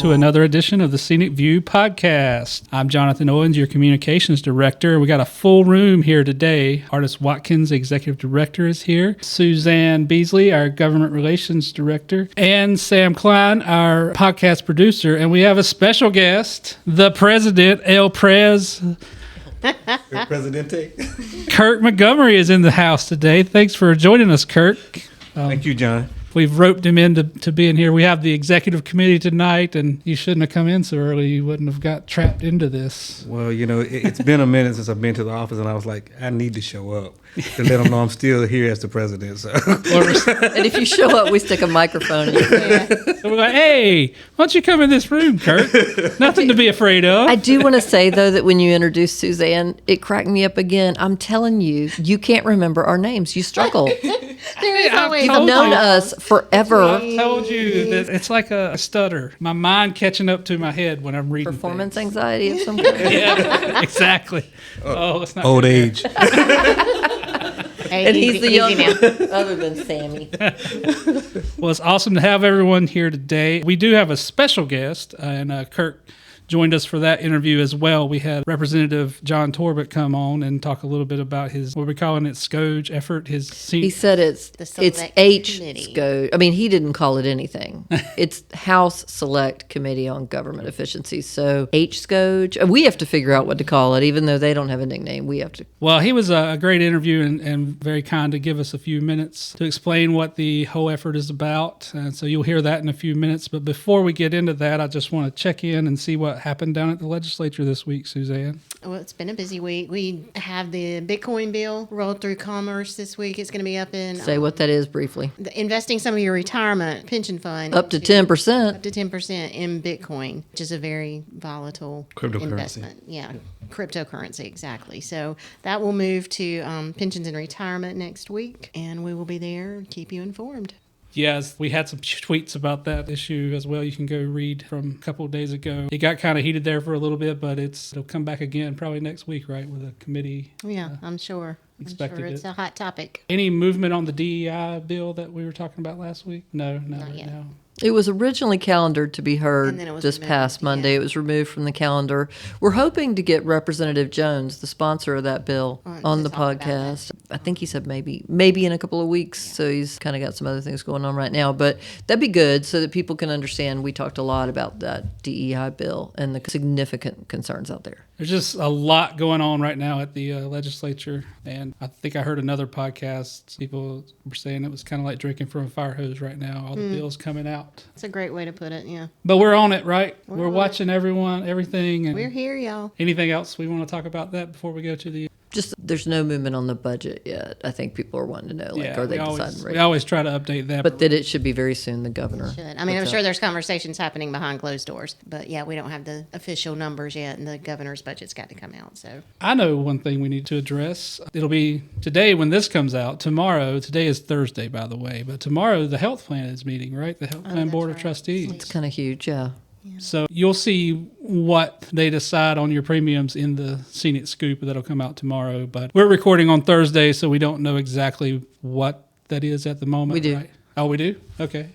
to another edition of the SEANC View Podcast. I'm Jonathan Owens, your communications director. We got a full room here today. Artis Watkins, executive director, is here. Suzanne Beasley, our government relations director. And Sam Klein, our podcast producer. And we have a special guest, the president, El Prez. Presidente. Kirk Montgomery is in the house today. Thanks for joining us, Kirk. Thank you, John. We've roped him in to being here. We have the executive committee tonight, and you shouldn't have come in so early. You wouldn't have got trapped into this. Well, you know, it's been a minute since I've been to the office, and I was like, I need to show up to let them know I'm still here as the president. So. And if you show up, we stick a microphone in your hand. So we're like, hey, why don't you come in this room, Kirk? Nothing to be afraid of. I do want to say, though, that when you introduced Suzanne, it cracked me up again. I'm telling you, you can't remember our names. You struggle. You've known us forever. I've told you that it's like a stutter. My mind catching up to my head when I'm reading Performance things. anxiety of some kind. Yeah, exactly. It's not Old good. age. Hey, and he's the young one, other than Sammy. Well, it's awesome to have everyone here today. We do have a special guest, and Kirk joined us for that interview as well. We had Representative John Torbett come on and talk a little bit about his, what we're calling it, SCOGE effort. He said it's H committee. SCOGE. I mean, he didn't call it anything. It's House Select Committee on Government Efficiency. So H SCOGE. We have to figure out what to call it, even though they don't have a nickname. We have to. Well, he was a great interview and very kind to give us a few minutes to explain what the whole effort is about. And so you'll hear that in a few minutes. But before we get into that, I just want to check in and see what happened down at the legislature this week, Suzanne. Well, it's been a busy week. We have the Bitcoin bill rolled through Commerce this week. It's going to be up in... Say what that is briefly. Investing some of your retirement pension fund. Up to 10%. Up to 10% in Bitcoin, which is a very volatile investment. Yeah, cryptocurrency, exactly. So that will move to pensions and retirement next week, and we will be there to keep you informed. Yes, we had some tweets about that issue as well. You can go read from a couple of days ago. It got kind of heated there for a little bit, but it'll come back again probably next week, right, with a committee. Yeah, I'm sure. It's a hot topic. Any movement on the DEI bill that we were talking about last week? No. It was originally calendared to be heard this removed, past Monday. yeah. It was removed from the calendar. We're hoping to get Representative Jones, the sponsor of that bill, on the talk about podcast. I think he said maybe in a couple of weeks. Yeah. So he's kind of got some other things going on right now. But that'd be good so that people can understand. We talked a lot about that DEI bill and the significant concerns out there. There's just a lot going on right now at the legislature. And I think I heard another podcast. People were saying it was kind of like drinking from a fire hose right now. All the bills coming out. It's a great way to put it, yeah. But we're on it, right? We're on watching everything. And we're here, y'all. anything else we want to talk about that before we go to the... Just there's no movement on the budget yet. I think people are wanting to know, are they deciding? We always try to update that. But that it should be very soon, the governor. I mean, I'm sure there's conversations happening behind closed doors. But, yeah, we don't have the official numbers yet, and the governor's budget's got to come out. So I know one thing we need to address. It'll be today when this comes out. Tomorrow, today is Thursday, by the way, but tomorrow the health plan is meeting, right? The health plan board of trustees. It's kind of huge, yeah. So you'll see what they decide on your premiums in the SEANC Scoop that'll come out tomorrow. But we're recording on Thursday, so we don't know exactly what that is at the moment. We do. Right? Oh, we do? Okay.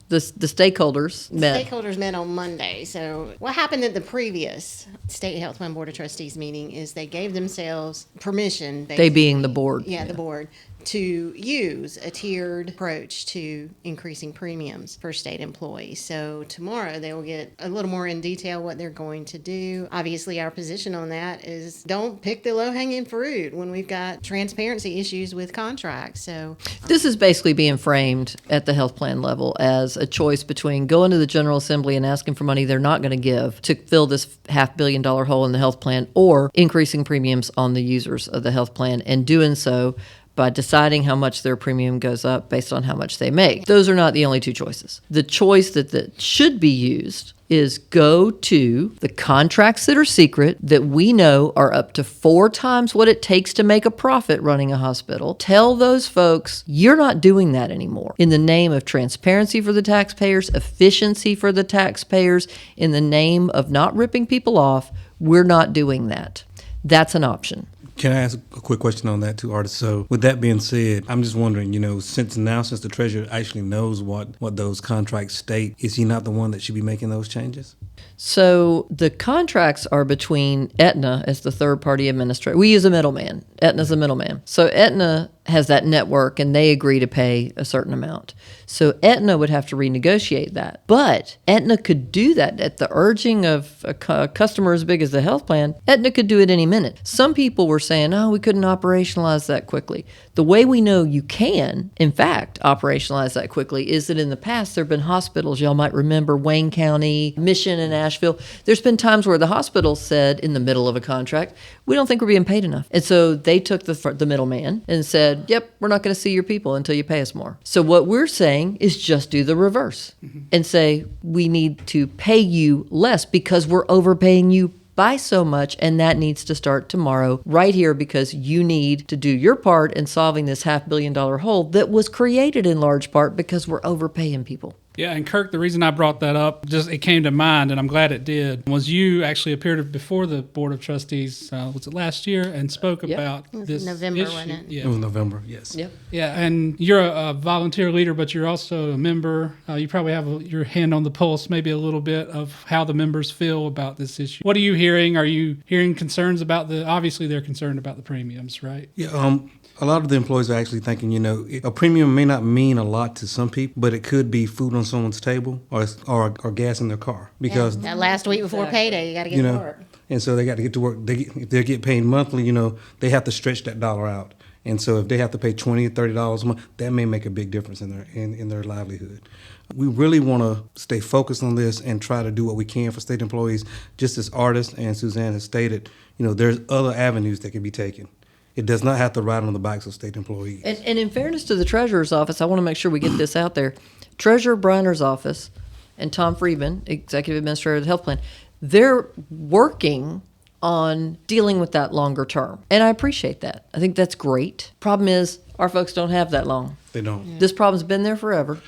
The stakeholders met. Stakeholders met on Monday. So what happened at the previous State Health Plan Board of Trustees meeting is they gave themselves permission. They being the board. Yeah, the board. To use a tiered approach to increasing premiums for state employees. So tomorrow they will get a little more in detail what they're going to do. Obviously, our position on that is don't pick the low-hanging fruit when we've got transparency issues with contracts. So this is basically being framed at the health plan level as a choice between going to the General Assembly and asking for money they're not going to give to fill this $500 million hole in the health plan, or increasing premiums on the users of the health plan, and doing so by deciding how much their premium goes up based on how much they make. Those are not the only two choices. The choice that should be used is go to the contracts that are secret, that we know are up to 4 times what it takes to make a profit running a hospital. Tell those folks, you're not doing that anymore. In the name of transparency for the taxpayers, efficiency for the taxpayers, in the name of not ripping people off, we're not doing that. That's an option. Can I ask a quick question on that too, Artis? So with that being said, I'm just wondering, since the treasurer actually knows what those contracts state, is he not the one that should be making those changes? So the contracts are between Aetna as the third-party administrator. We use a middleman. Aetna's a middleman. So Aetna has that network, and they agree to pay a certain amount. So Aetna would have to renegotiate that. But Aetna could do that at the urging of a customer as big as the health plan. Aetna could do it any minute. Some people were saying, oh, we couldn't operationalize that quickly. The way we know you can, in fact, operationalize that quickly is that in the past there have been hospitals, y'all might remember Wayne County, Mission, and Asheville. There's been times where the hospital said in the middle of a contract, we don't think we're being paid enough. And so they took the middleman and said, yep, we're not going to see your people until you pay us more. So what we're saying is just do the reverse and say we need to pay you less because we're overpaying you by so much, and that needs to start tomorrow right here because you need to do your part in solving this $500 million hole that was created in large part because we're overpaying people. Yeah, and Kirk, the reason I brought that up, just it came to mind, and I'm glad it did, was you actually appeared before the Board of Trustees, was it last year, and spoke about this November, issue. wasn't it? Yeah. It was November, yes. Yep. Yeah, and you're a volunteer leader, but you're also a member. You probably have your hand on the pulse, maybe a little bit, of how the members feel about this issue. What are you hearing? Are you hearing concerns about obviously they're concerned about the premiums, right? Yeah, a lot of the employees are actually thinking, a premium may not mean a lot to some people, but it could be food on someone's table or gas in their car. Because That last week before payday, you got to get to work. And so they got to get to work. If they get paid monthly, they have to stretch that dollar out. And so if they have to pay $20 or $30 a month, that may make a big difference in their livelihood. We really want to stay focused on this and try to do what we can for state employees. Just as Artis and Suzanne has stated, there's other avenues that can be taken. It does not have to ride on the backs of state employees. And in fairness to the treasurer's office, I want to make sure we get this out there. Treasurer Briner's office and Tom Friedman, executive administrator of the health plan, they're working on dealing with that longer term. And I appreciate that. I think that's great. Problem is, our folks don't have that long. They don't. This problem's been there forever.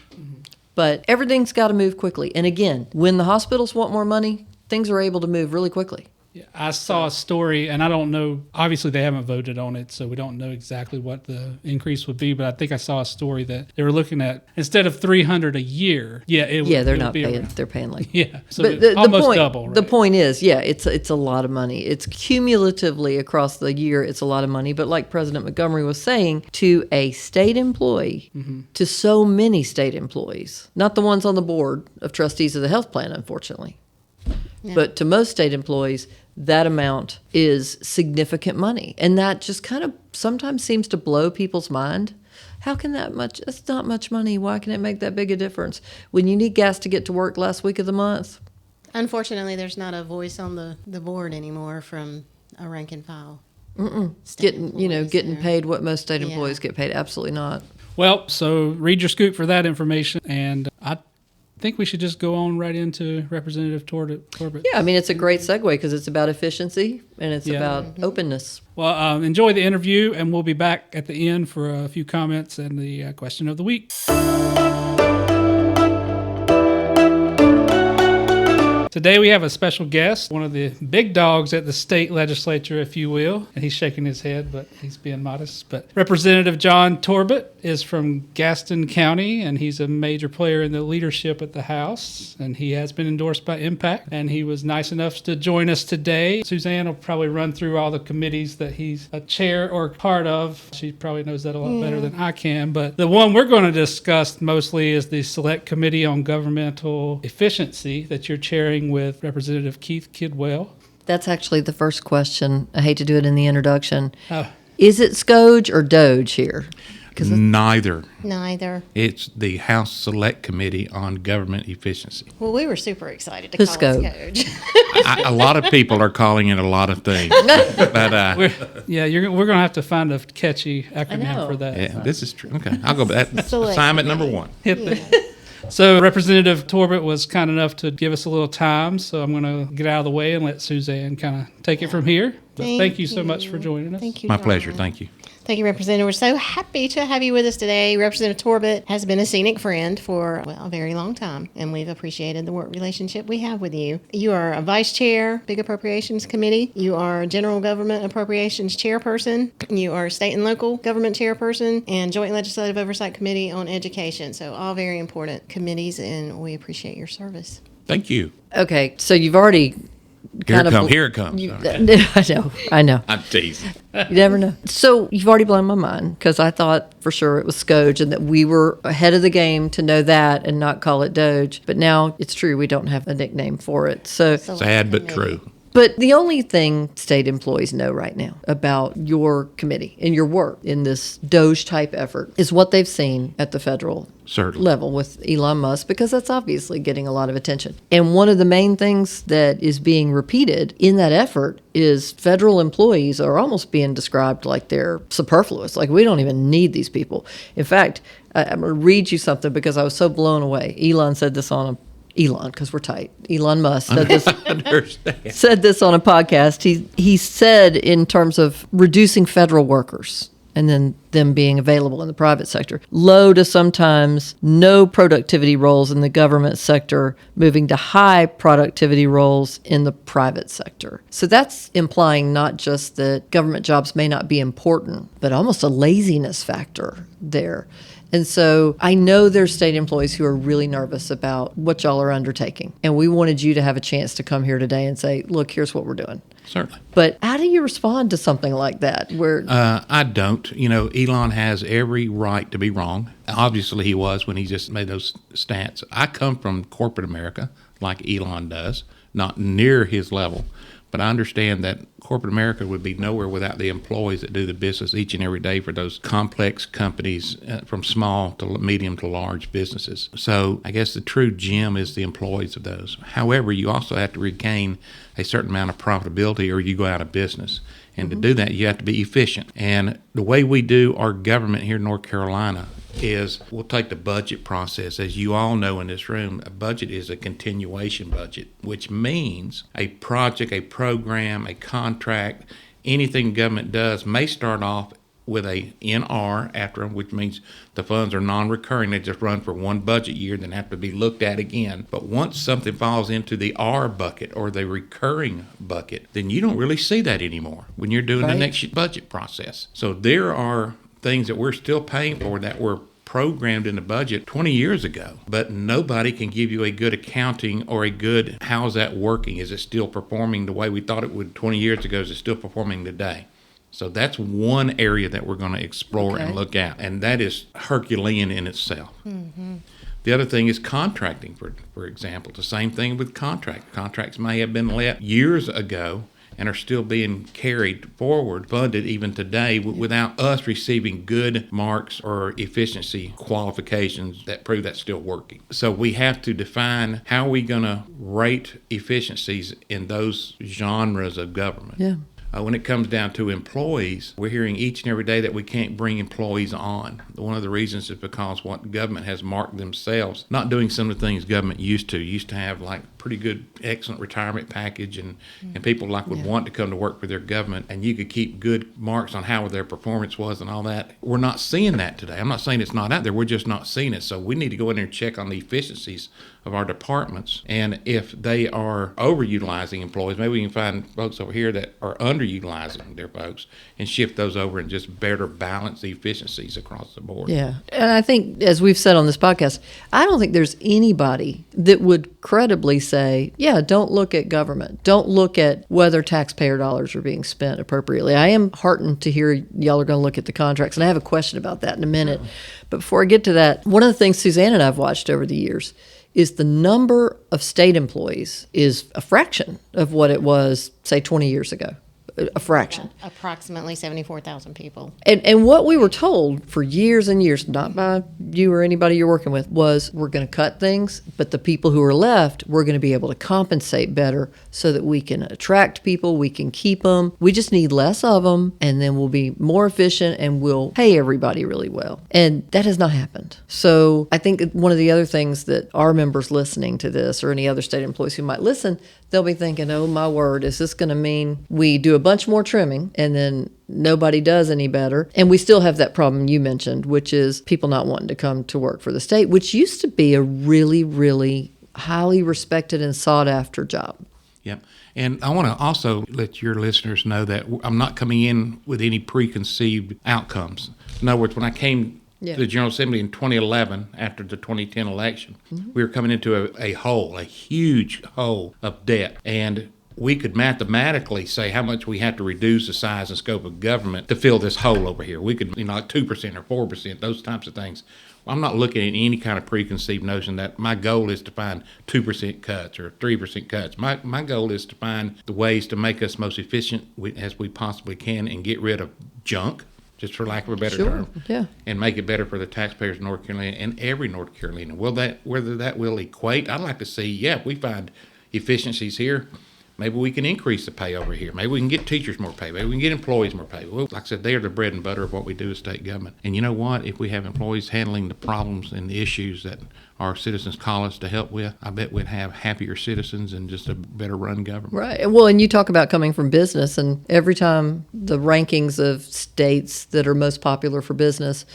But everything's got to move quickly. And again, when the hospitals want more money, things are able to move really quickly. Yeah, I saw a story, and I don't know, obviously they haven't voted on it, so we don't know exactly what the increase would be, but I think I saw a story that they were looking at, instead of $300 a year, they're not paying, they're paying like... Yeah, so but almost point, double, right? The point is, it's a lot of money. It's cumulatively across the year, it's a lot of money, but like President Montgomery was saying, to a state employee, to so many state employees, not the ones on the board of trustees of the health plan, unfortunately, but to most state employees, that amount is significant money. And that just kind of sometimes seems to blow people's mind. How can that much? That's not much money. Why can it make that big a difference? When you need gas to get to work last week of the month. Unfortunately, there's not a voice on the board anymore from a rank and file. Getting paid what most state employees get paid. Absolutely not. Well, so read your scoop for that information. And I think we should just go on right into Representative Torbett. Yeah, I mean, it's a great segue because it's about efficiency and it's about openness. Well, enjoy the interview, and we'll be back at the end for a few comments and the question of the week. Today we have a special guest, one of the big dogs at the state legislature, if you will. And he's shaking his head, but he's being modest. But Representative John Torbett is from Gaston County, and he's a major player in the leadership at the House. And he has been endorsed by Impact, and he was nice enough to join us today. Suzanne will probably run through all the committees that he's a chair or part of. She probably knows that a lot better than I can. But the one we're going to discuss mostly is the Select Committee on Governmental Efficiency that you're chairing with Representative Keith Kidwell. That's actually the first question. I hate to do it in the introduction. Oh. Is it SCOGE or DOGE here? Neither. It's the House Select Committee on Government Efficiency. Well, we were super excited to Who's call it SCOGE. A lot of people are calling it a lot of things. But We're going to have to find a catchy I acronym know. for that. yeah, this is true. Okay, I'll go back. That's Select assignment number Committee. one. Hit it. So Representative Torbett was kind enough to give us a little time, so I'm going to get out of the way and let Suzanne kind of take it from here. But thank you so much for joining us. Thank you. My John. pleasure. Thank you. Thank you, Representative. We're so happy to have you with us today. Representative Torbett has been a scenic friend for, a very long time, and we've appreciated the work relationship we have with you. You are a vice chair, Big Appropriations Committee. You are General Government Appropriations Chairperson. You are State and Local Government Chairperson and Joint Legislative Oversight Committee on Education. So all very important committees, and we appreciate your service. Thank you. Okay, so you've already Here it comes. I know. I'm teasing. You never know. So you've already blown my mind because I thought for sure it was SCOGE and that we were ahead of the game to know that and not call it DOGE. But now it's true we don't have a nickname for it. So Sad but true. But the only thing state employees know right now about your committee and your work in this DOGE type effort is what they've seen at the federal Certainly. level with Elon Musk, because that's obviously getting a lot of attention. And one of the main things that is being repeated in that effort is federal employees are almost being described like they're superfluous, like we don't even need these people. In fact, I'm going to read you something because I was so blown away. Elon said this on Elon, because we're tight. Elon Musk said this, said this on a podcast. He said in terms of reducing federal workers and then them being available in the private sector, low to sometimes no productivity roles in the government sector, moving to high productivity roles in the private sector. So that's implying not just that government jobs may not be important, but almost a laziness factor there. And so I know there's state employees who are really nervous about what y'all are undertaking. And we wanted you to have a chance to come here today and say, look, here's what we're doing. Certainly. But how do you respond to something like that? Where I don't. Elon has every right to be wrong. Obviously, he was when he just made those stats. I come from corporate America, like Elon does, not near his level. But I understand that corporate America would be nowhere without the employees that do the business each and every day for those complex companies, from small to medium to large businesses. So I guess the true gem is the employees of those. However, you also have to regain a certain amount of profitability or you go out of business. And to do that, you have to be efficient. And the way we do our government here in North Carolina is we'll take the budget process. As you all know in this room, a budget is a continuation budget, which means a project, a program, a contract, anything government does may start off with a NR after them, which means the funds are non-recurring. They just run for one budget year, then have to be looked at again. But once something falls into the R bucket or the recurring bucket, then you don't really see that anymore when you're doing the next budget process. So there are things that we're still paying for that were programmed in the budget 20 years ago, but nobody can give you a good accounting or a good, how's that working? Is it still performing the way we thought it would 20 years ago? Is it still performing today? So that's one area that we're going to explore and look at, and that is Herculean in itself. Mm-hmm. The other thing is contracting, for example. The same thing with contracts. Contracts may have been let years ago and are still being carried forward, funded even today, without us receiving good marks or efficiency qualifications that prove that's still working. So we have to define how we're going to rate efficiencies in those genres of government. Yeah. When it comes down to employees, we're hearing each and every day that we can't bring employees on. One of the reasons is because what government has marked themselves, not doing some of the things government used to have like pretty good, excellent retirement package, and people would want to come to work for their government, and you could keep good marks on how their performance was and all that. We're not seeing that today. I'm not saying it's not out there. We're just not seeing it. So we need to go in there and check on the efficiencies of our departments. And if they are overutilizing employees, maybe we can find folks over here that are underutilizing their folks and shift those over and just better balance the efficiencies across the board. Yeah. And I think, as we've said on this podcast, I don't think there's anybody that would credibly say, yeah, don't look at government. Don't look at whether taxpayer dollars are being spent appropriately. I am heartened to hear y'all are going to look at the contracts, and I have a question about that in a minute. But before I get to that, one of the things Suzanne and I have watched over the years is the number of state employees is a fraction of what it was, say, 20 years ago. A fraction. Approximately 74,000 people. And what we were told for years and years, not by you or anybody you're working with, was we're going to cut things, but the people who are left, we're going to be able to compensate better so that we can attract people, we can keep them. We just need less of them, and then we'll be more efficient and we'll pay everybody really well. And that has not happened. So I think one of the other things that our members listening to this, or any other state employees who might listen, they'll be thinking, oh my word, is this going to mean we do a bunch more trimming and then nobody does any better? And we still have that problem you mentioned, which is people not wanting to come to work for the state, which used to be a really, really highly respected and sought after job. Yep. And I want to also let your listeners know that I'm not coming in with any preconceived outcomes. In other words, when I came to the General Assembly in 2011, after the 2010 election, we were coming into a hole, a huge hole of debt. And we could mathematically say how much we have to reduce the size and scope of government to fill this hole over here. We could, like 2% or 4%, those types of things. I'm not looking at any kind of preconceived notion that my goal is to find 2% cuts or 3% cuts. My goal is to find the ways to make us most efficient as we possibly can and get rid of junk, just for lack of a better term, and make it better for the taxpayers of North Carolina and every North Carolina. Whether that will equate, I'd like to see, if we find efficiencies here, maybe we can increase the pay over here. Maybe we can get teachers more pay. Maybe we can get employees more pay. Well, like I said, they are the bread and butter of what we do as state government. And you know what? If we have employees handling the problems and the issues that our citizens call us to help with, I bet we'd have happier citizens and just a better run government. Right. Well, and you talk about coming from business, and every time the rankings of states that are most popular for business,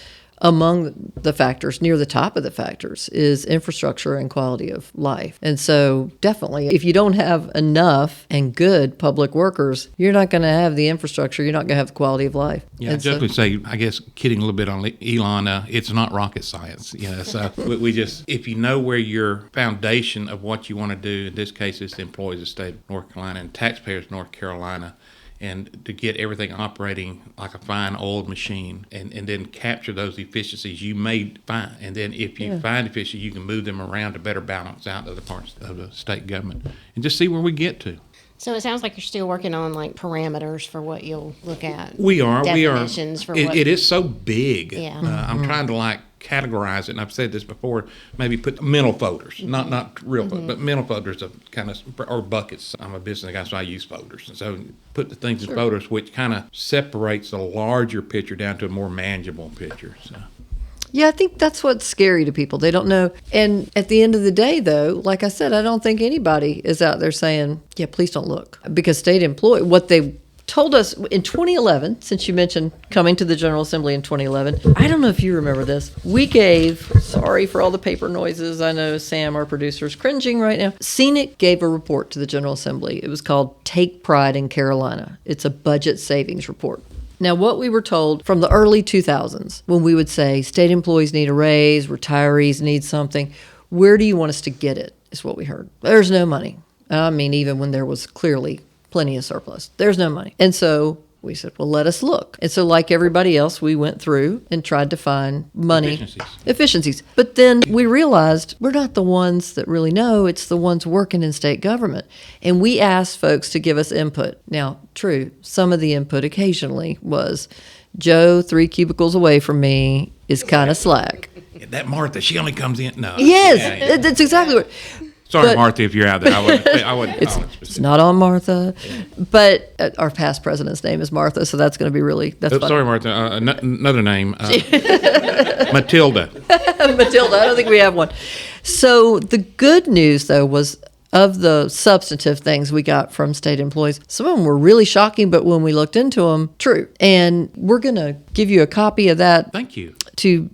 among the factors, near the top of the factors, is infrastructure and quality of life. And so definitely, if you don't have enough and good public workers, you're not going to have the infrastructure, you're not going to have the quality of life. Yeah, I just would say, I guess, kidding a little bit on Elon, it's not rocket science. So we just, if you know where your foundation of what you want to do, in this case, it's the employees of the state of North Carolina and taxpayers of North Carolina, and to get everything operating like a fine oiled machine and then capture those efficiencies you may find. And then if you find efficiency, you can move them around to better balance out other parts of the state government and just see where we get to. So it sounds like you're still working on like parameters for what you'll look at. We are. Definitions for what. It is so big. Yeah. I'm trying to categorize it, and I've said this before, maybe put mental folders, not real folders, but mental folders of kind of, or buckets. I'm a business guy, so I use folders. And so put the things in folders, which kind of separates the larger picture down to a more manageable picture. So. Yeah, I think that's what's scary to people. They don't know. And at the end of the day, though, like I said, I don't think anybody is out there saying, please don't look. Because state employee, what they told us in 2011, since you mentioned coming to the General Assembly in 2011, I don't know if you remember this. We gave, sorry for all the paper noises, I know Sam, our producer, is cringing right now. SEANC gave a report to the General Assembly. It was called Take Pride in Carolina. It's a budget savings report. Now, what we were told from the early 2000s, when we would say state employees need a raise, retirees need something, where do you want us to get it, is what we heard. There's no money. I mean, even when there was clearly plenty of surplus, there's no money. And so we said, well, let us look. And so like everybody else, we went through and tried to find money. Efficiencies. But then we realized we're not the ones that really know. It's the ones working in state government. And we asked folks to give us input. Now, true, some of the input occasionally was, Joe, 3 cubicles away from me is kind of slack. That Martha, she only comes in. No. Yes, that's exactly what. Sorry, Martha, if you're out there. I wouldn't it's not on Martha. Yeah. But our past president's name is Martha, so that's going to be really, that's fun. Sorry, Martha. Another name. Matilda. Matilda. I don't think we have one. So the good news, though, was of the substantive things we got from state employees, some of them were really shocking, but when we looked into them, true. And we're going to give you a copy of that. Thank you.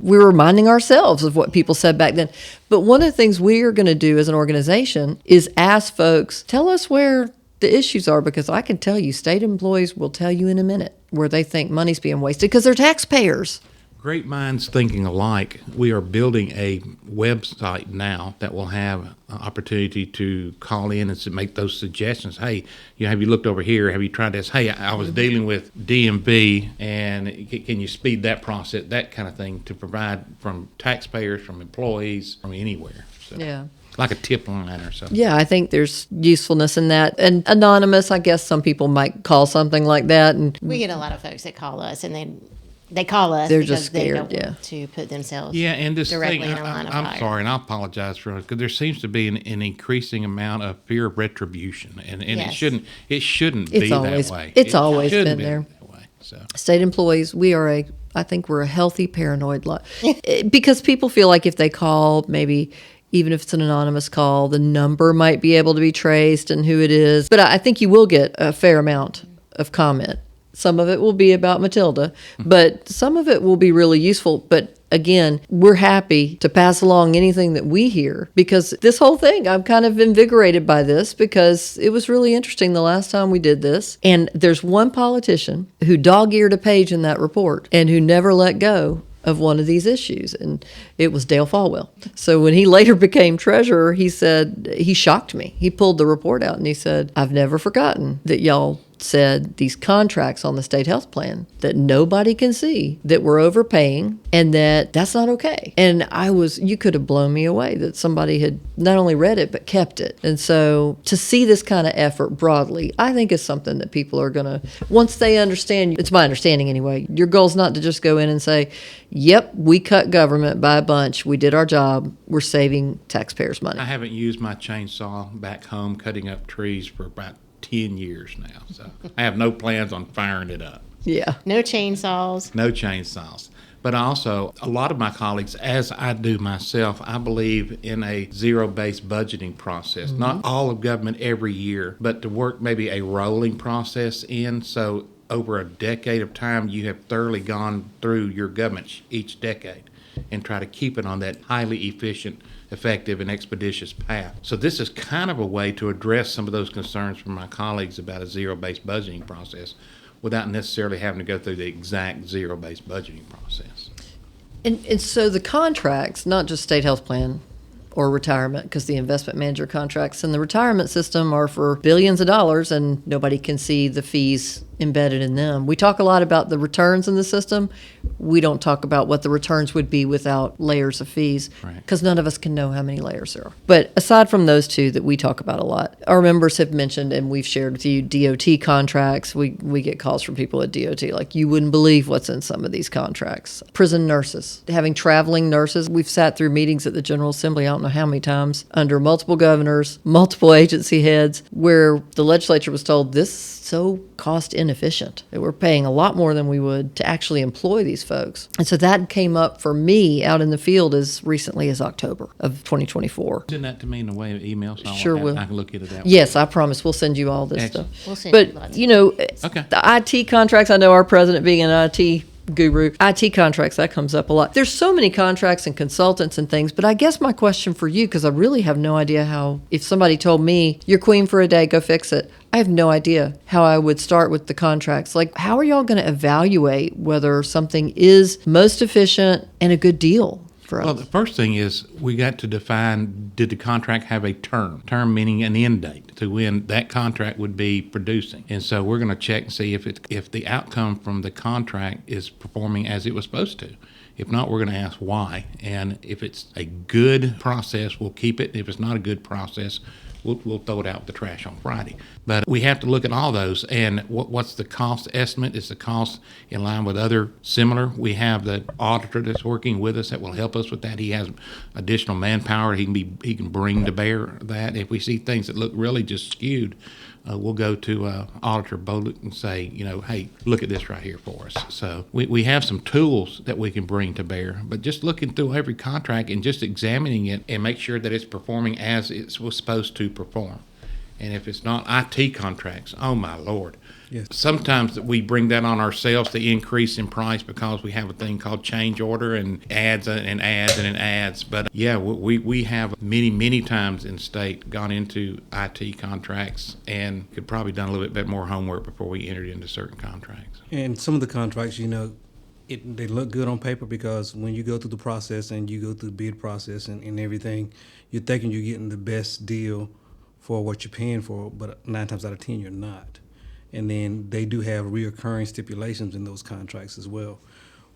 We're reminding ourselves of what people said back then. But one of the things we are going to do as an organization is ask folks, tell us where the issues are, because I can tell you state employees will tell you in a minute where they think money's being wasted because they're taxpayers. Great minds thinking alike. We are building a website now that will have an opportunity to call in and to make those suggestions. Hey, have you looked over here? Have you tried this? Hey, I was dealing with DMV, and can you speed that process? That kind of thing to provide from taxpayers, from employees, from anywhere. So. Yeah. Like a tip line or something. Yeah, I think there's usefulness in that. And anonymous, I guess some people might call something like that. And we get a lot of folks that call us, and they call us they're because just scared, they don't want to put themselves and this directly thing, in a line of I'm fire. sorry, and I apologize for it, because there seems to be an increasing amount of fear of retribution, and Yes. it shouldn't be always, that way. It's always been there. That way, so. State employees, I think we're a healthy paranoid lot. Because people feel like if they call, maybe even if it's an anonymous call, the number might be able to be traced and who it is. But I think you will get a fair amount of comment. Some of it will be about Matilda, but some of it will be really useful. But again, we're happy to pass along anything that we hear, because this whole thing, I'm kind of invigorated by this because it was really interesting the last time we did this. And there's one politician who dog-eared a page in that report and who never let go of one of these issues, and it was Dale Falwell. So when he later became treasurer, he said, he shocked me. He pulled the report out and he said, I've never forgotten that y'all said these contracts on the state health plan that nobody can see, that we're overpaying, and that's not okay. And you could have blown me away that somebody had not only read it, but kept it. And so to see this kind of effort broadly, I think is something that people are going to, once they understand, it's my understanding anyway, your goal's not to just go in and say, yep, we cut government by a bunch, we did our job, we're saving taxpayers' money. I haven't used my chainsaw back home cutting up trees for about 10 years now, so I have no plans on firing it up. Yeah. No chainsaws. No chainsaws. But also, a lot of my colleagues, as I do myself, I believe in a zero-based budgeting process. Mm-hmm. Not all of government every year, but to work maybe a rolling process in, so over a decade of time, you have thoroughly gone through your government each decade and try to keep it on that highly efficient, effective, and expeditious path. So this is kind of a way to address some of those concerns from my colleagues about a zero-based budgeting process without necessarily having to go through the exact zero-based budgeting process. And so the contracts, not just state health plan or retirement, because the investment manager contracts in the retirement system are for billions of dollars and nobody can see the fees embedded in them. We talk a lot about the returns in the system. We don't talk about what the returns would be without layers of fees, because none of us can know how many layers there are. But aside from those two that we talk about a lot, our members have mentioned, and we've shared with you, DOT contracts. We get calls from people at DOT like, you wouldn't believe what's in some of these contracts. Prison nurses, having traveling nurses. We've sat through meetings at the General Assembly, I don't know how many times, under multiple governors, multiple agency heads, where the legislature was told this is so cost inefficient, that we're paying a lot more than we would to actually employ these folks. And so that came up for me out in the field as recently as October of 2024. Send that to me in the way of email so Sure will. I can look at it that way. Yes, I promise we'll send you all this Excellent. stuff. We'll send you But, lots. Okay. the IT contracts, I know our president being an IT guru, IT contracts, that comes up a lot. There's so many contracts and consultants and things, but I guess my question for you, because I really have no idea how, if somebody told me, you're queen for a day, go fix it, I have no idea how I would start with the contracts. Like, how are y'all going to evaluate whether something is most efficient and a good deal for us? Well, the first thing is we got to define, did the contract have a term? Term meaning an end date to when that contract would be producing. And so we're going to check and see if the outcome from the contract is performing as it was supposed to. If not, we're going to ask why. And if it's a good process, we'll keep it. If it's not a good process, we'll throw it out with the trash on Friday. But we have to look at all those. And what's the cost estimate? Is the cost in line with other similar? We have the auditor that's working with us that will help us with that. He has additional manpower he can bring to bear that. If we see things that look really just skewed, we'll go to Auditor Bolick and say, hey, look at this right here for us. So we have some tools that we can bring to bear, but just looking through every contract and just examining it and make sure that it's performing as it was supposed to perform. And if it's not IT contracts, oh my Lord. Yes. Sometimes we bring that on ourselves, the increase in price, because we have a thing called change order and ads and ads and ads. But yeah, we have many times in state gone into IT contracts and could probably done a little bit more homework before we entered into certain contracts. And some of the contracts, they look good on paper, because when you go through the process and you go through the bid process and everything, you're thinking you're getting the best deal for what you're paying for, but 9 times out of 10 you're not. And then they do have reoccurring stipulations in those contracts as well.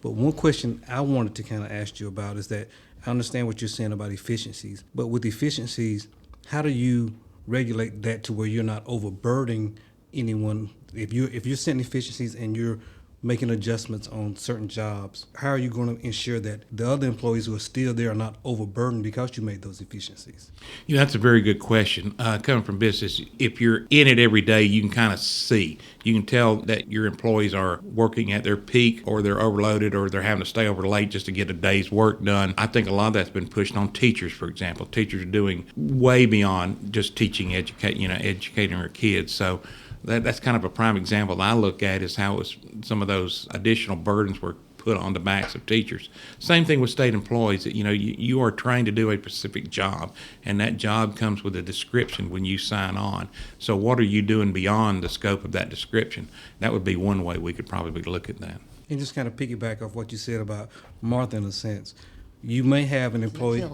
But one question I wanted to kind of ask you about is that I understand what you're saying about efficiencies, but with efficiencies, how do you regulate that to where you're not overburdening anyone? If you're setting efficiencies and you're making adjustments on certain jobs, how are you going to ensure that the other employees who are still there are not overburdened because you made those efficiencies? That's a very good question. Coming from business, if you're in it every day, you can kind of see. You can tell that your employees are working at their peak, or they're overloaded, or they're having to stay over late just to get a day's work done. I think a lot of that's been pushed on teachers, for example. Teachers are doing way beyond just teaching, educating our kids. So that's kind of a prime example that I look at, is how some of those additional burdens were put on the backs of teachers. Same thing with state employees. That you are trained to do a specific job, and that job comes with a description when you sign on. So what are you doing beyond the scope of that description? That would be one way we could probably look at that. And just kind of piggyback off what you said about Martha in a sense. You may have an employee.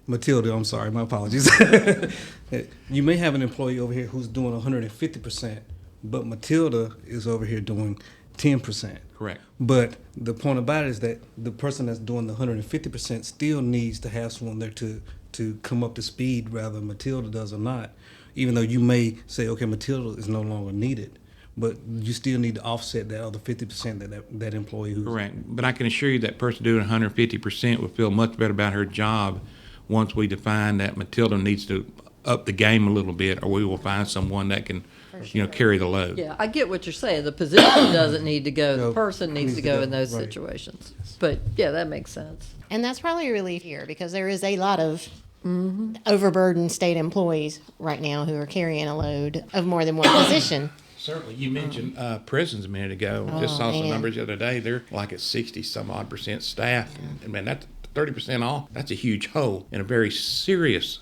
Matilda, I'm sorry, my apologies. You may have an employee over here who's doing 150%, but Matilda is over here doing 10%. Correct. But the point about it is that the person that's doing the 150% still needs to have someone there to come up to speed, whether Matilda does or not. Even though you may say, okay, Matilda is no longer needed, but you still need to offset that other 50% that employee who's... Correct. But I can assure you that person doing 150% will feel much better about her job once we define that Matilda needs to up the game a little bit, or we will find someone that can carry the load. Yeah, I get what you're saying. The position doesn't need to go. The person needs to go in those situations. But, yeah, that makes sense. And that's probably a relief here, because there is a lot of overburdened state employees right now who are carrying a load of more than one position. Certainly. You mentioned prisons a minute ago. Just saw some numbers the other day. They're like at 60-some-odd% staff. And man, that's 30% off. That's a huge hole in a very serious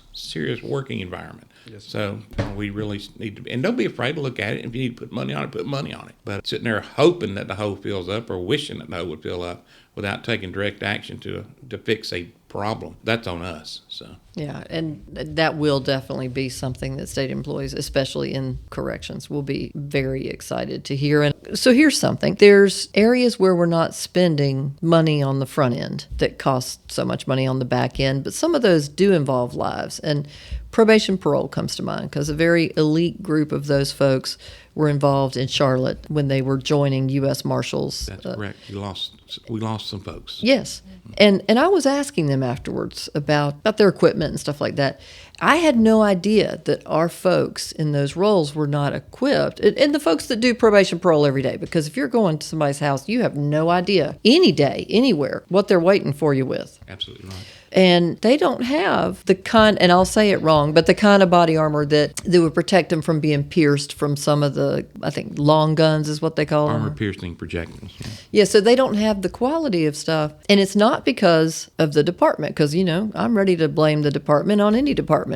working environment. Yes. So we really need to, and don't be afraid to look at it. If you need to put money on it, put money on it. But sitting there hoping that the hole fills up, or wishing that the hole would fill up, without taking direct action to fix a problem, that's on us. So yeah, and that will definitely be something that state employees, especially in corrections, will be very excited to hear. And so here's something. There's areas where we're not spending money on the front end that cost so much money on the back end, but some of those do involve lives. And probation parole comes to mind, because a very elite group of those folks were involved in Charlotte when they were joining U.S. Marshals. That's correct. We lost some folks. Yes. And I was asking them afterwards about their equipment and stuff like that. I had no idea that our folks in those roles were not equipped, and the folks that do probation parole every day, because if you're going to somebody's house, you have no idea any day, anywhere, what they're waiting for you with. Absolutely right. And they don't have the kind, and I'll say it wrong, but the kind of body armor that would protect them from being pierced from some of the, I think, long guns is what they call them. Armor-piercing projectiles. Yeah, so they don't have the quality of stuff. And it's not because of the department, because, I'm ready to blame the department on any department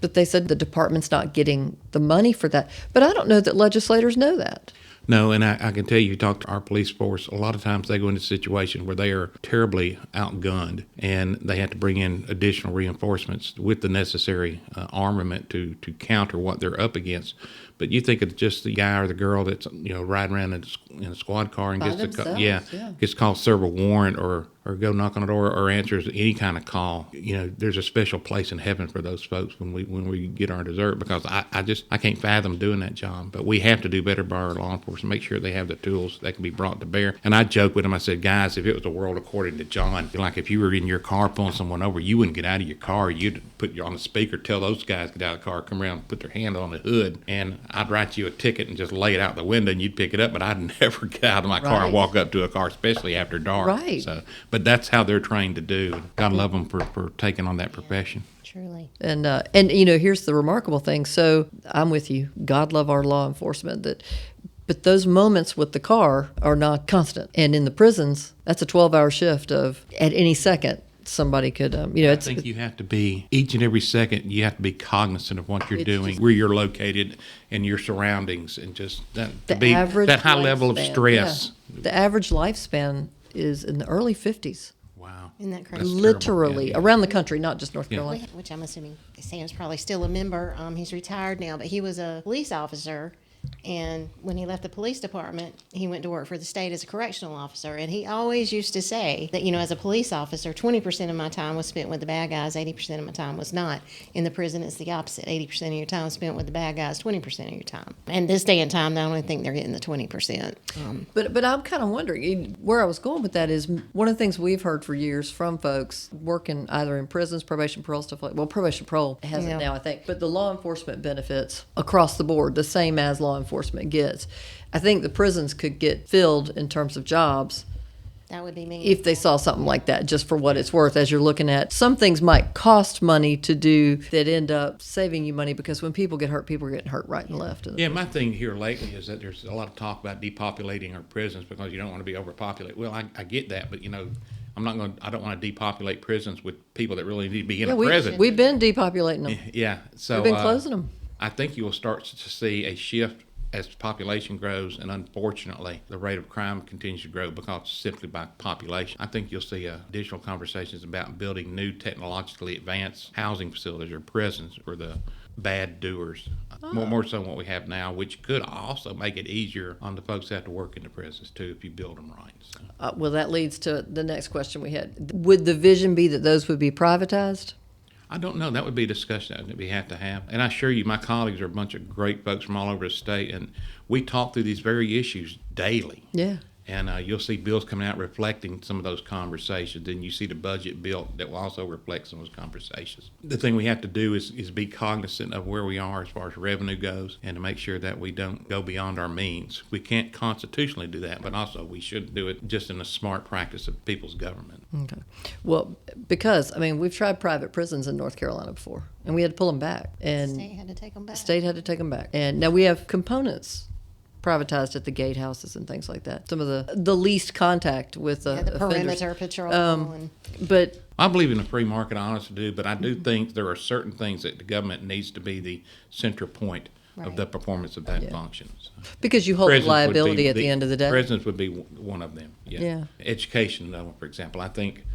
but they said the department's not getting the money for that. But I don't know that legislators know that. No, and I can tell you talk to our police force, a lot of times they go into a situation where they are terribly outgunned, and they have to bring in additional reinforcements with the necessary armament to counter what they're up against. But you think of just the guy or the girl that's riding around in a squad car and gets called serve a warrant or go knock on a door or answers any kind of call. There's a special place in heaven for those folks when we get our dessert, because I can't fathom doing that job. But we have to do better by our law enforcement, make sure they have the tools that can be brought to bear. And I joke with them, I said, guys, if it was the world according to John, like if you were in your car pulling someone over, you wouldn't get out of your car. You'd put you on the speaker, tell those guys to get out of the car, come around, put their hand on the hood, and I'd write you a ticket and just lay it out the window and you'd pick it up. But I'd never get out of my car and walk up to a car, especially after dark. Right. So, but that's how they're trained to do. God love them for taking on that profession. Truly. And here's the remarkable thing. So I'm with you. God love our law enforcement. But those moments with the car are not constant. And in the prisons, that's a 12-hour shift of at any second somebody could, I think you have to be, each and every second, you have to be cognizant of what you're doing, where you're located, and your surroundings, and just that high level of stress. Yeah. The average lifespan is in the early 50s. Wow. Isn't that crazy? Literally, around the country, not just North Carolina. Which I'm assuming Sam's probably still a member. He's retired now, but he was a police officer. And when he left the police department, he went to work for the state as a correctional officer. And he always used to say that, as a police officer, 20% of my time was spent with the bad guys, 80% of my time was not. In the prison, it's the opposite. 80% of your time spent with the bad guys, 20% of your time. And this day and time, I don't think they're getting the 20%. But I'm kind of wondering, where I was going with that is one of the things we've heard for years from folks working either in prisons, probation, parole, stuff like, well, probation, parole has it now, I think, but the law enforcement benefits across the board, the same as law enforcement gets. I think the prisons could get filled in terms of jobs. That would be me. If they saw something like that, just for what it's worth, as you're looking at, some things might cost money to do that end up saving you money, because when people get hurt, people are getting hurt right and left. Yeah, my thing here lately is that there's a lot of talk about depopulating our prisons because you don't want to be overpopulated. Well, I get that, but I don't want to depopulate prisons with people that really need to be in a prison. We've been depopulating them. Yeah, so we've been closing them. I think you will start to see a shift as population grows, and unfortunately, the rate of crime continues to grow because simply by population. I think you'll see additional conversations about building new technologically advanced housing facilities or prisons for the bad doers, more so than what we have now, which could also make it easier on the folks that have to work in the prisons too if you build them right. So. Well, that leads to the next question we had. Would the vision be that those would be privatized? I don't know. That would be a discussion that we have to have. And I assure you, my colleagues are a bunch of great folks from all over the state, and we talk through these very issues daily. Yeah. And you'll see bills coming out reflecting some of those conversations. And you see the budget bill that will also reflect some of those conversations. The thing we have to do is be cognizant of where we are as far as revenue goes, and to make sure that we don't go beyond our means. We can't constitutionally do that, but also we shouldn't do it just in a smart practice of people's government. Okay. Well, because, we've tried private prisons in North Carolina before, and we had to pull them back. And State had to take them back. State had to take them back. And now we have components privatized at the gatehouses and things like that. Some of the least contact with the offenders. perimeter patrol. But I believe in a free market, I honestly do, but I do think there are certain things that the government needs to be the center point of the performance of that function. So because you hold prisons liability would at the end of the day. Prisons would be one of them, yeah. Education, though, for example, I think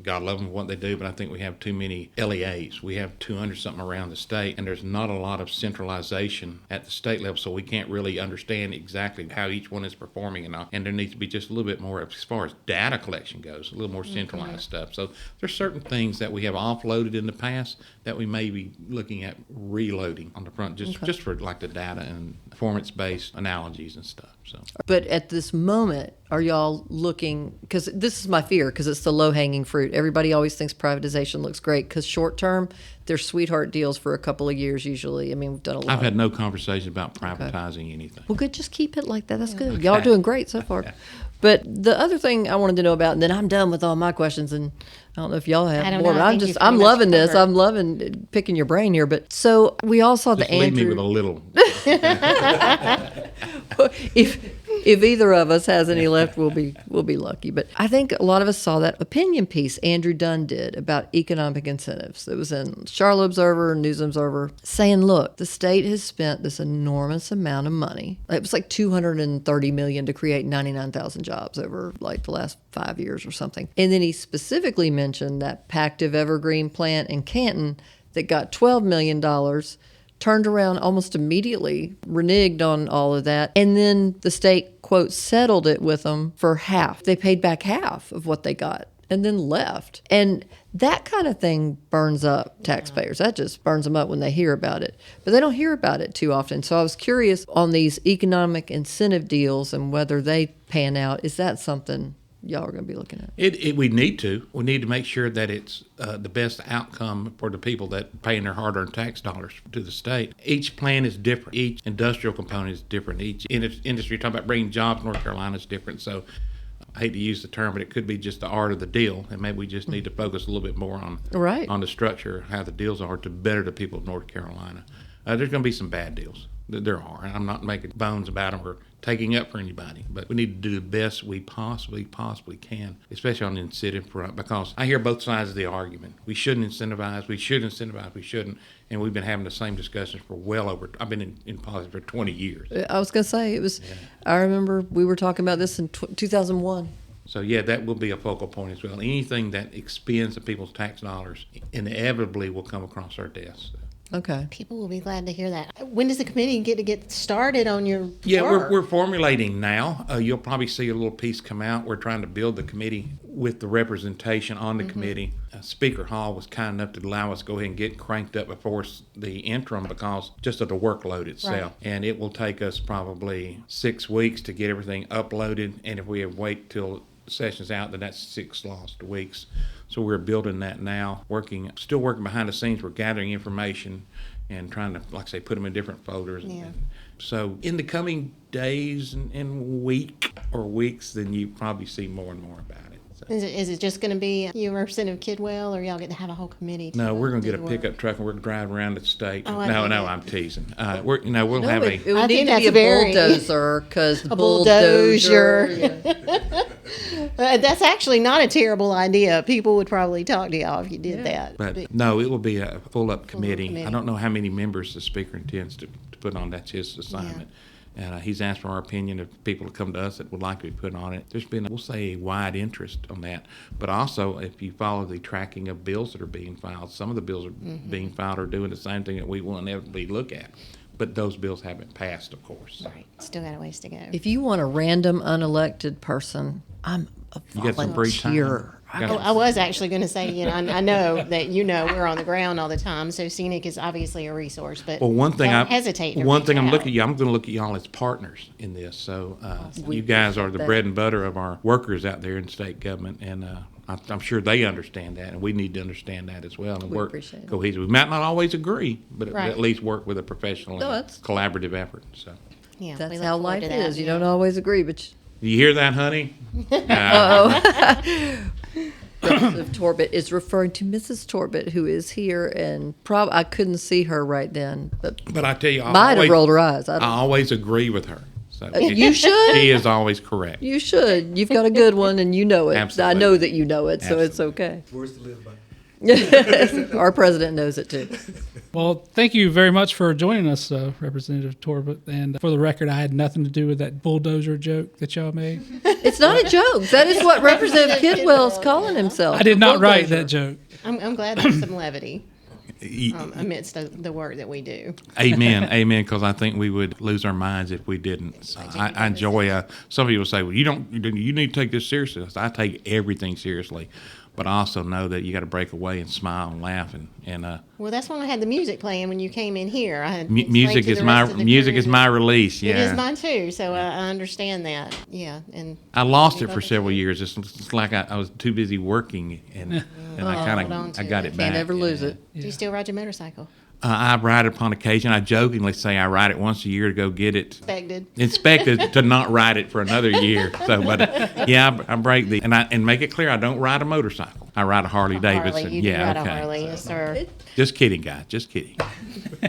God love them for what they do, but I think we have too many LEAs. We have 200-something around the state, and there's not a lot of centralization at the state level, so we can't really understand exactly how each one is performing and all. And there needs to be just a little bit more, as far as data collection goes, a little more centralized stuff. So there's certain things that we have offloaded in the past that we may be looking at reloading on the front, just for like the data and performance-based analogies and stuff. So. But at this moment, are y'all looking, because this is my fear, because it's the low-hanging fruit. Everybody always thinks privatization looks great, because short-term, they're sweetheart deals for a couple of years usually. We've done a lot. I've had no conversation about privatizing anything. Well, good. Just keep it like that. That's good. Y'all are doing great so far. But the other thing I wanted to know about, and then I'm done with all my questions, and I don't know if y'all have more. But I'm loving this. I'm loving picking your brain here. But so we all saw the Andrew. Leave me with a little. If either of us has any left, we'll be lucky. But I think a lot of us saw that opinion piece Andrew Dunn did about economic incentives. It was in Charlotte Observer, News Observer, saying, look, the state has spent this enormous amount of money. It was like $230 million to create 99,000 jobs over like the last 5 years or something. And then he specifically mentioned that Pactive Evergreen plant in Canton that got $12 million, turned around almost immediately, reneged on all of that, and then the state, quote, settled it with them for half. They paid back half of what they got and then left. And that kind of thing burns up taxpayers. That just burns them up when they hear about it. But they don't hear about it too often. So I was curious on these economic incentive deals and whether they pan out. Is that something y'all are going to be looking at? We need to. We need to make sure that it's the best outcome for the people that paying their hard-earned tax dollars to the state. Each plan is different. Each industrial component is different. Each industry, talking about bringing jobs to North Carolina, is different. So I hate to use the term, but it could be just the art of the deal, and maybe we just need to focus a little bit more on the structure, how the deals are to better the people of North Carolina. There's going to be some bad deals. There are, and I'm not making bones about them or taking up for anybody, but we need to do the best we possibly can, especially on the incentive front, because I hear both sides of the argument. We shouldn't incentivize, we shouldn't, and we've been having the same discussions for well over, I've been in politics for 20 years. I was going to say, I remember we were talking about this in 2001. So, that will be a focal point as well. Anything that expends the people's tax dollars inevitably will come across our desks. Okay. People will be glad to hear that. When does the committee get started on your Yeah, work? we're formulating now. You'll probably see a little piece come out. We're trying to build the committee with the representation on the committee. Speaker Hall was kind enough to allow us to go ahead and get cranked up before the interim because just of the workload itself. Right. And it will take us probably 6 weeks to get everything uploaded. And if we wait till the session's out, then that's 6 lost weeks. So we're building that now, still working behind the scenes. We're gathering information and trying to, like I say, put them in different folders. Yeah. So in the coming days and weeks, then you probably see more and more about it. So. Is it just going to be you, Representative Kidwell, or y'all get to have a whole committee? No, we're going to do get a the work? pickup truck and we're going to drive around the state. Oh, I No, get it. I'm teasing. We'll No, have it a. would I need think to be a that's very- bulldozer because the A bulldozer. bulldozer. That's actually not a terrible idea. People would probably talk to y'all if you did that. But no, it will be a full-up committee. committee. I don't know how many members the speaker intends to put on. That's his assignment. And he's asked for our opinion of people to come to us that would like to be put on it. There's been, we'll say, a wide interest on that. But also, if you follow the tracking of bills that are being filed, some of the bills are being filed are doing the same thing that we will inevitably look at. But those bills haven't passed, of course. Right. Still got a ways to go. If you want a random unelected person, I'm a You got some free time? volunteer. You got- I was actually going to say, I know that we're on the ground all the time, so SEANC is obviously a resource. But Well, one thing don't hesitate. To one reach thing I'm out. looking at you. I'm going to look at y'all as partners in this. So you guys are the that. bread and butter of our workers out there in state government, and I'm sure they understand that, and we need to understand that as well and We work appreciate it. cohesively. We might not always agree, but Right. at least work with a professional No, and that's- collaborative effort. So Yeah, we That's look how forward life to that, is. You yeah. don't always agree, but you hear that, honey? Representative Torbett is referring to Mrs. Torbett, who is here, and I couldn't see her right then, but But I tell you, might have rolled her eyes. I I don't. always agree with her. So You should. She is always correct. You should. You've got a good one, and you know it. Absolutely. I know that you know it, so it's okay. Words to live by. Our president knows it too. Well, thank you very much for joining us, Representative Torbett. And for the record, I had nothing to do with that bulldozer joke that y'all made. It's not a joke. That is what Representative Kidwell is calling himself. I did not write Bulldozer. that joke. I'm glad there's some levity amidst the work that we do. Amen. Because I think we would lose our minds if we didn't. So I enjoy. Some people say, "Well, you need to take this seriously." I take everything seriously, but I also know that you got to break away and smile and laugh and. Well, that's when I had the music playing when you came in here. I had explained Music to is the my rest of the music crew is that my release. Yeah, It is mine too, so I understand that. Yeah, and I lost it for Anybody several see? years. It's like I was too busy working, and I Hold kind on of to I got it. it back. Can't ever lose yeah. it. do you still ride your motorcycle? I ride it upon occasion. I jokingly say I ride it once a year to go get it Expected. inspected to not ride it for another year. So, but I break the and make it clear I don't ride a motorcycle. I ride a Harley Davidson. Harley, you do Yeah, ride okay. a Harley, yes, sir. Just kidding, guys. Just kidding.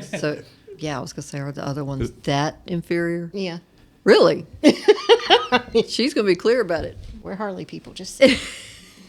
So, yeah, I was gonna say, are the other ones that inferior? Yeah, Really? She's gonna be clear about it. we're Harley people. Just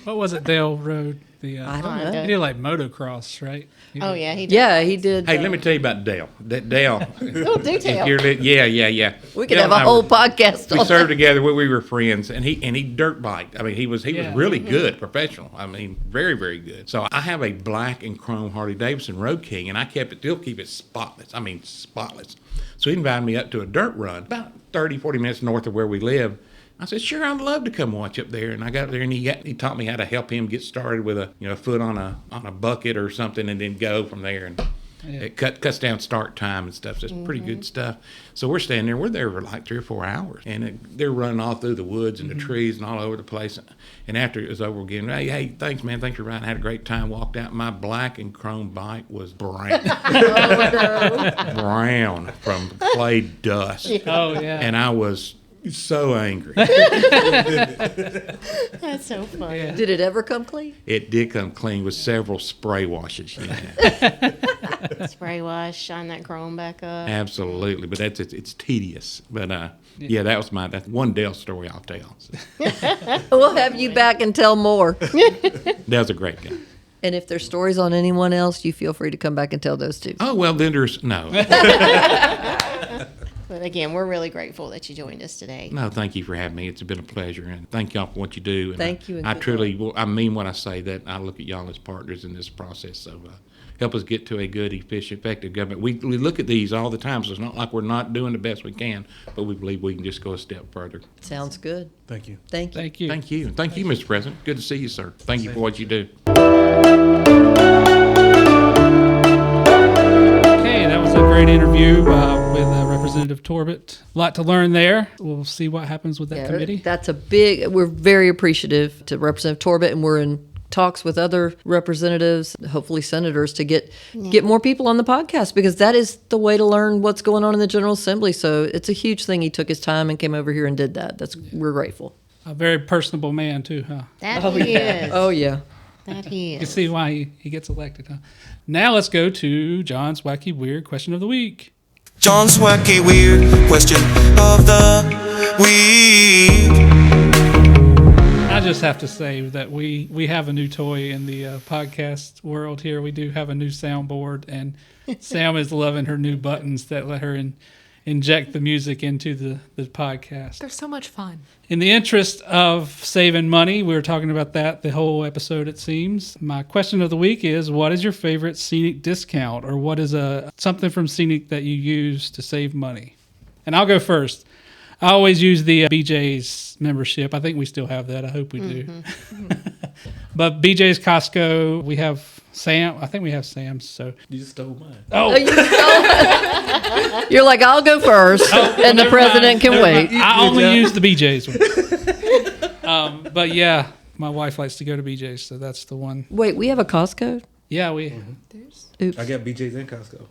What was it, Dale Road? The I don't know. Honda. he did like motocross, right? He Oh did. yeah, he did. Yeah, he did. Hey, let me tell you about Dale. Dale. Oh, do tell. Yeah. We could Dale have and a I whole were- podcast We on served that. together. We were friends, and he dirt biked. I mean, he was Yeah. really good, professional. I mean, very, very good. So I have a black and chrome Harley Davidson Road King, and I still keep it spotless. I mean, spotless. So he invited me up to a dirt run about 30, 40 minutes north of where we live. I said, sure, I'd love to come watch up there. And I got there, and he taught me how to help him get started with a foot on a bucket or something, and then go from there. And it cuts down start time and stuff. So it's pretty good stuff. So we're standing there. We're there for like 3 or 4 hours, and they're running all through the woods and the trees and all over the place. And after it was over again, hey, thanks, man. Thanks for riding. I had a great time. Walked out. My black and chrome bike was brown, brown from clay dust, Oh yeah. and I was so angry. That's so funny. Yeah. Did it ever come clean? It did come clean with several spray washes. Yeah. Spray wash, shine that chrome back up. Absolutely, but it's tedious. But yeah, that's one Dale story I'll tell. We'll have you back and tell more. Dale's a great guy. And if there's stories on anyone else, you feel free to come back and tell those too. Oh well, then there's no. But again, we're really grateful that you joined us today. No, thank you for having me. It's been a pleasure, and thank y'all for what you do. And Thank you, and I good truly, I mean when I say that. I look at y'all as partners in this process of help us get to a good, efficient, effective government. We look at these all the time, so it's not like we're not doing the best we can, but we believe we can just go a step further. Sounds good. Thank you. Thank you. Thank you. Thank you. Thank you, Mr. President. Good to see you, sir. Thank you for what you do. Okay, that was a great interview with Representative Torbett. A lot to learn there. We'll see what happens with that committee. We're very appreciative to Representative Torbett, and we're in talks with other representatives, hopefully senators, to get more people on the podcast, because that is the way to learn what's going on in the General Assembly. So it's a huge thing. He took his time and came over here and did that. We're grateful. A very personable man, too, huh? That he is. Oh, yeah. That he You can is. see why he gets elected, huh? Now let's go to John's Wacky Weird Question of the Week. John's wacky weird question of the week. I just have to say that we have a new toy in the podcast world here. We do have a new soundboard, and Sam is loving her new buttons that let her inject the music into the podcast. They're so much fun. In the interest of saving money, we were talking about that the whole episode, it seems. My question of the week is, what is your favorite scenic discount, or what is something from Scenic that you use to save money? And I'll go first. I always use the BJ's membership. I think we still have that. I hope we do. But BJ's Costco, we have Sam. I think we have Sam's. So You just stole mine. oh, You're like, I'll go first, and the president can wait. I only use the BJ's one. But yeah, my wife likes to go to BJ's, so that's the one. Wait, we have a Costco? Yeah, we Oops. I got BJ's and Costco.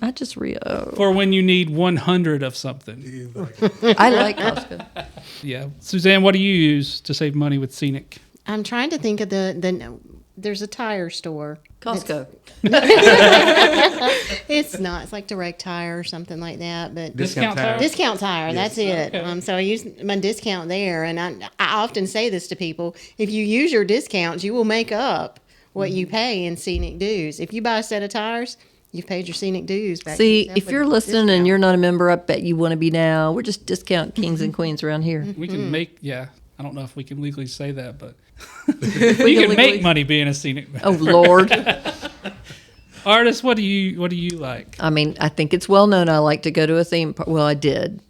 I just for when you need 100 of something. I like Costco. Yeah, Suzanne, what do you use to save money with Scenic? I'm trying to think of there's a tire store. Costco. It's not. It's like Direct Tire or something like that. But Discount tire? Discount Tire, Yes. that's it. Okay. So I use my discount there, and I often say this to people: if you use your discounts, you will make up what you pay in Scenic dues. If you buy a set of tires, you've paid your Scenic dues back. to See, yourself if with you're a listening and discount. you're not a member, I bet you want to be now. We're just discount kings and queens around here. We can make, I don't know if we can legally say that, but We you can legally- make money being a Scenic member. Oh, Lord. Artist, what do you like? I mean, I think it's well known I like to go to a theme park. Well, I did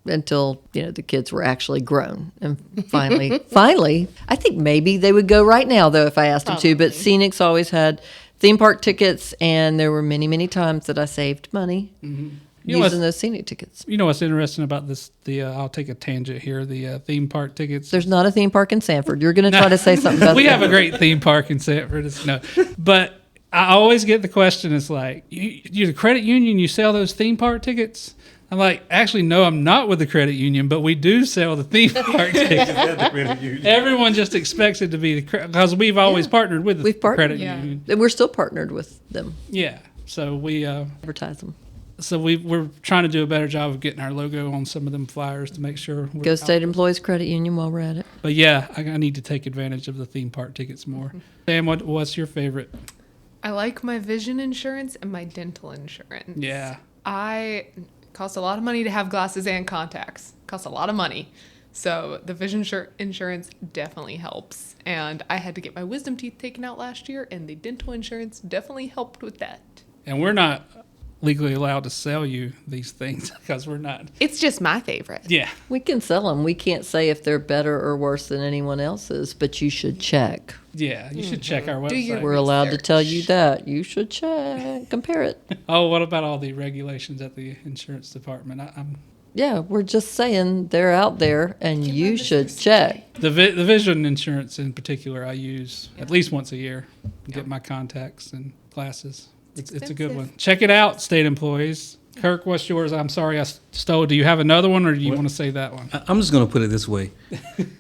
until, the kids were actually grown. And finally, I think maybe they would go right now, though, if I asked them to. But Scenic's always had theme park tickets, and there were many, many times that I saved money You know what's- using those Scenic tickets. You know what's interesting about this? I'll take a tangent here. The theme park tickets. There's not a theme park in Sanford. You're going to try to say something about We that. have a great theme park in Sanford. But I always get the question. It's like, you're the credit union. You sell those theme park tickets. I'm like, actually, no, I'm not with the credit union, but we do sell the theme park tickets. Everyone just expects it to be because we've always partnered with the We've partnered. credit Yeah. union. And we're still partnered with them. Yeah. So we Advertise them. we're trying to do a better job of getting our logo on some of them flyers to make sure. We're Go out. State Employees Credit Union while we're at it. But yeah, I need to take advantage of the theme park tickets more. Sam, what's your favorite? I like my vision insurance and my dental insurance. Yeah. It costs a lot of money to have glasses and contacts. It costs a lot of money. So the vision insurance definitely helps. And I had to get my wisdom teeth taken out last year, and the dental insurance definitely helped with that. And we're not legally allowed to sell you these things because we're not. It's just my favorite. Yeah. We can sell them. We can't say if they're better or worse than anyone else's, but you should check. Yeah. You should check our website. Do your We're allowed to research. tell you that. You should check. Compare it. Oh, what about all the regulations at the insurance department? I'm Yeah, we're just saying they're out there, and you should check. the vision insurance in particular. I use at least once a year to get my contacts and glasses. It's a good expensive. one. Check it out, state employees. Kirk, what's yours? I'm sorry I stole. Do you have another one, or do you want to say that one? I'm just going to put it this way.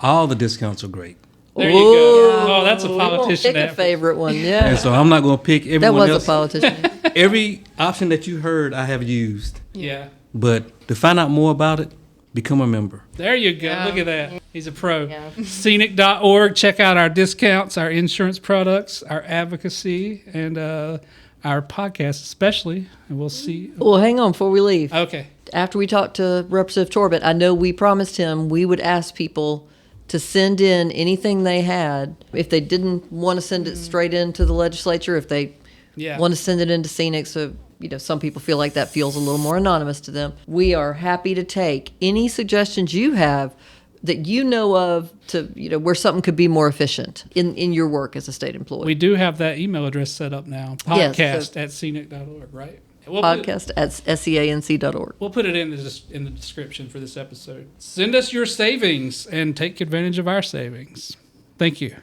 All the discounts are great. There you go. Oh, that's a politician. Pick a effort. favorite one. Yeah, And so I'm not going to pick that everyone was else. a politician. Every option that you heard, I have used. Yeah. But to find out more about it, become a member. There you go. Yeah. Look at that. He's a pro. Yeah. Scenic.org. Check out our discounts, our insurance products, our advocacy, and our podcast especially. And we'll see. Well, hang on before we leave. Okay. After we talked to Representative Torbett, I know we promised him we would ask people to send in anything they had. If they didn't want to send it straight into the legislature, if they want to send it into SEANC, so some people feel like that feels a little more anonymous to them. We are happy to take any suggestions you have that you know of to where something could be more efficient in your work as a state employee. We do have that email address set up now, podcast@seanic.org, right? Podcast@seanc.org. We'll put it in the description for this episode. Send us your savings and take advantage of our savings. Thank you.